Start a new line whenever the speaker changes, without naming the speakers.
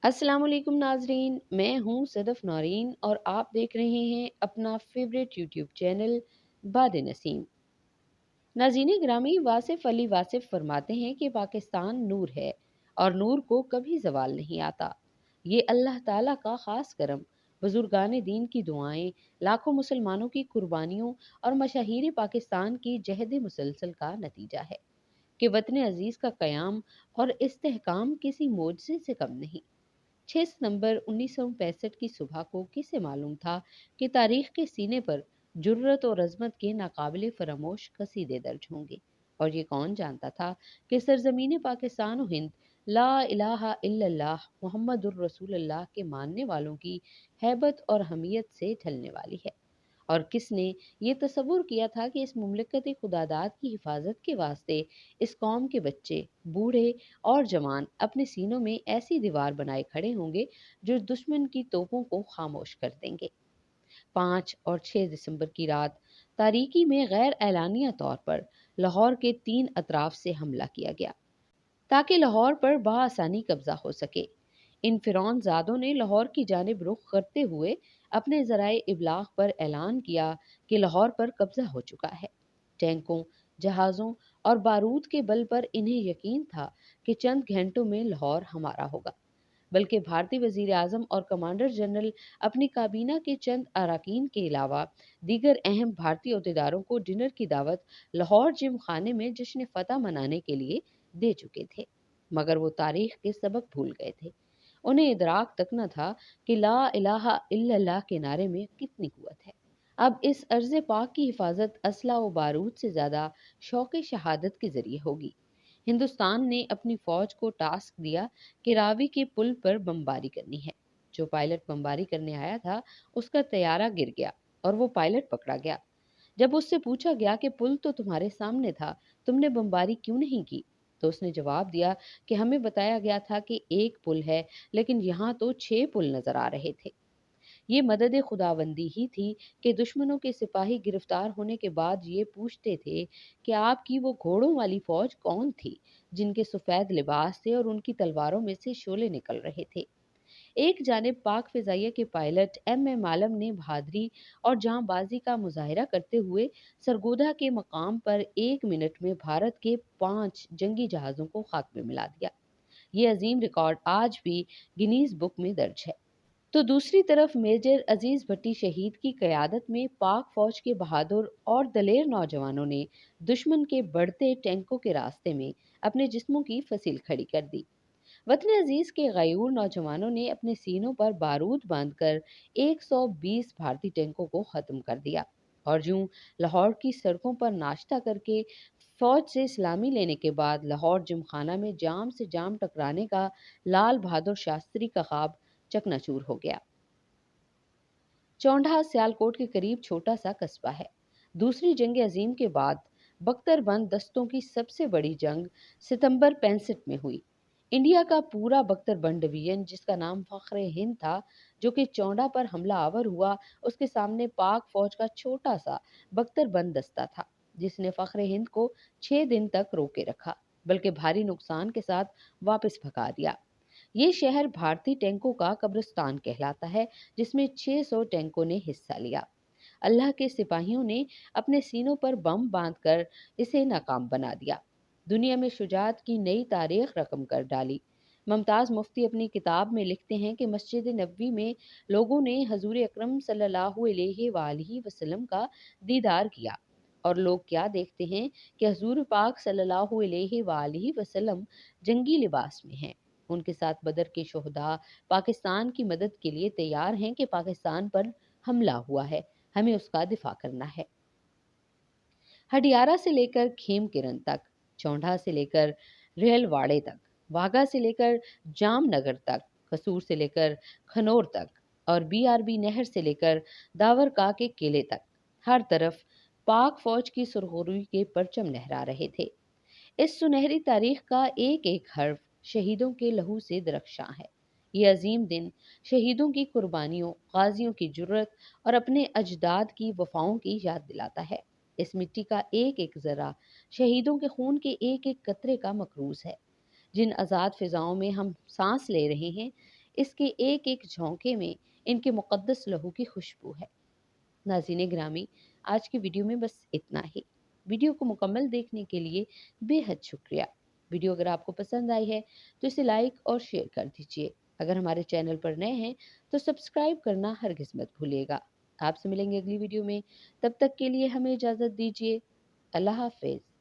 अस्सलाम वालेकुम नाजरीन, मैं हूँ सदफ नौरीन और आप देख रहे हैं अपना फेवरेट यूट्यूब चैनल बाद नसीम। नाज़रीन ग्रामी वासिफ अली वासिफ फरमाते हैं कि पाकिस्तान नूर है और नूर को कभी जवाल नहीं आता। ये अल्लाह ताला का ख़ास करम, बुजुर्गान दीन की दुआएं, लाखों मुसलमानों की कुर्बानियों और मशाहीर पाकिस्तान की जहद मुसलसल का नतीजा है कि वतन अजीज़ का क़याम और इस्तेहकाम किसी मोजज़े से कम नहीं। 6 सितंबर 1965 की सुबह को किसे मालूम था कि तारीख के सीने पर जुर्रत और अजमत के नाकाबिले फरामोश कसीदे दर्ज होंगे। और ये कौन जानता था कि सरजमीन पाकिस्तान और हिंद ला इलाहा इल्लल्लाह मुहम्मदुर रसूलुल्लाह के मानने वालों की हैबत और हमियत से ढलने वाली है। और किसने ये तसव्वुर किया था कि इस मुमलिकत खुदादाद की हिफाजत के वास्ते इस कौम के बच्चे, बूढ़े और जवान अपने सीनों में ऐसी दीवार बनाए खड़े होंगे जो दुश्मन की तोपों को खामोश कर देंगे। 5 और 6 दिसंबर की रात तारीकी में गैर एलानिया तौर पर लाहौर के 3 अतराफ से हमला किया गया ताकि लाहौर पर बआसानी कब्जा हो सके। इन फिरौन जादों ने लाहौर की जानिब रुख करते हुए अपने ज़राए इबलाग पर ऐलान किया कि लाहौर पर कब्जा हो चुका है। टैंकों, जहाज़ों और बारूद के बल पर इन्हें यकीन था कि चंद घंटों में लाहौर हमारा होगा। बल्कि भारतीय वजीर आजम और कमांडर जनरल अपनी काबीना के चंद अरकान के अलावा दीगर अहम भारतीय अहदेदारों को डिनर की दावत लाहौर जिम खाने में जश्न फतह मनाने के लिए दे चुके थे, मगर वो तारीख के सबक भूल गए थे। उन्हें इदराक तक न था कि ला इलाहा इल्लल्लाह के नारे में कितनी कुव्वत है। अब इस अर्ज़ पाक की हिफाजत असला व बारूद से ज़्यादा शौक़ शहादत के ज़रिए होगी। हिंदुस्तान ने अपनी फ़ौज को टास्क दिया कि रावी के पुल पर बमबारी करनी है। जो पायलट बमबारी करने आया था, उसका तैयारा गिर गया और वो पायलट पकड़ा गया। जब उससे पूछा गया कि पुल तो तुम्हारे सामने था, तुमने बमबारी क्यों नहीं की? तो उसने जवाब दिया कि हमें बताया गया था कि एक पुल है, लेकिन यहाँ तो 6 पुल नजर आ रहे थे। ये मदद खुदावंदी ही थी कि दुश्मनों के सिपाही गिरफ्तार होने के बाद ये पूछते थे कि आपकी वो घोड़ों वाली फौज कौन थी जिनके सफ़ेद लिबास थे और उनकी तलवारों में से शोले निकल रहे थे। एक जानिब पाक फिजाइया के पायलट एम आलम ने बहादुरी और जांबाजी का मुजाहिरा करते हुए सरगोधा के मकाम पर 1 मिनट में भारत के 5 जंगी जहाज़ों को खाक में मिला दिया। ये अजीम रिकॉर्ड आज भी गिनीज बुक में दर्ज है। तो दूसरी तरफ मेजर अजीज भट्टी शहीद की क़यादत में पाक फौज के बहादुर और दलेर नौजवानों ने दुश्मन के बढ़ते टैंकों के रास्ते में अपने जिस्मों की फसील खड़ी कर दी। वतन अजीज के गयूर नौजवानों ने अपने सीनों पर बारूद बांधकर 120 भारतीय टैंकों को खत्म कर दिया और यूं लाहौर की सड़कों पर नाश्ता करके फौज से सलामी लेने के बाद लाहौर जिमखाना में जाम से जाम टकराने का लाल बहादुर शास्त्री का ख्वाब चकनाचूर हो गया। चौंधा सियालकोट के करीब छोटा सा कस्बा है। दूसरी जंग अजीम के बाद बख्तरबंद दस्तों की सबसे बड़ी जंग सितंबर 65 में हुई। इंडिया का पूरा बख्तरबंद डिवीजन, जिसका नाम फख्र हिंद था, जो कि चौंधा पर हमला आवर हुआ, उसके सामने पाक फौज का छोटा सा बख्तरबंद दस्ता था जिसने फख्र हिंद को 6 दिन तक रोके रखा, बल्कि भारी नुकसान के साथ वापस भगा दिया। ये शहर भारतीय टैंकों का कब्रिस्तान कहलाता है, जिसमें 600 टैंकों ने हिस्सा लिया। अल्लाह के सिपाहियों ने अपने सीनों पर बम बांधकर इसे नाकाम बना दिया, दुनिया में शुजाअत की नई तारीख रकम कर डाली। मुमताज़ मुफ्ती अपनी किताब में लिखते हैं कि मस्जिद नबवी में लोगों ने हजूर अकरम सल्लल्लाहु अलैहि वसल्लम का दीदार किया, और लोग क्या देखते हैं कि हजूर पाक सल्लल्लाहु अलैहि वसल्लम जंगी लिबास में हैं। उनके साथ बदर के शोहदा पाकिस्तान की मदद के लिए तैयार हैं कि पाकिस्तान पर हमला हुआ है, हमें उसका दिफा करना है। हडियारा से लेकर खेमकिरन तक, चौंधा से लेकर रेलवाड़े तक, वाघा से लेकर जामनगर तक, कसूर से लेकर खनौर तक और बीआरबी नहर से लेकर दावरका के किले तक, हर तरफ पाक फौज की सुरखरुई के परचम लहरा रहे थे। इस सुनहरी तारीख का एक एक हर्फ शहीदों के लहू से दरख्शां है। ये अजीम दिन शहीदों की कुर्बानियों, गाजियों की जुर्रत और अपने अजदाद की वफाओं की याद दिलाता है। इस मिट्टी का एक एक जरा शहीदों के खून के एक एक कतरे का मकरूज है। जिन आज़ाद फिजाओं में हम सांस ले रहे हैं, اس کے ایک ایک جھونکے میں ان کے مقدس لہو کی خوشبو ہے۔ ناظرین گرامی، آج کی ویڈیو میں بس اتنا ہی۔ ویڈیو کو مکمل دیکھنے کے لیے بے حد شکریہ۔ ویڈیو اگر آپ کو پسند آئی ہے تو اسے لائک اور شیئر کر دیجیے۔ اگر ہمارے چینل پر نئے ہیں تو سبسکرائب کرنا ہرگز مت بھولیے گا۔ آپ سے ملیں گے اگلی ویڈیو میں، تب تک کے لیے ہمیں اجازت دیجیے۔ اللہ حافظ۔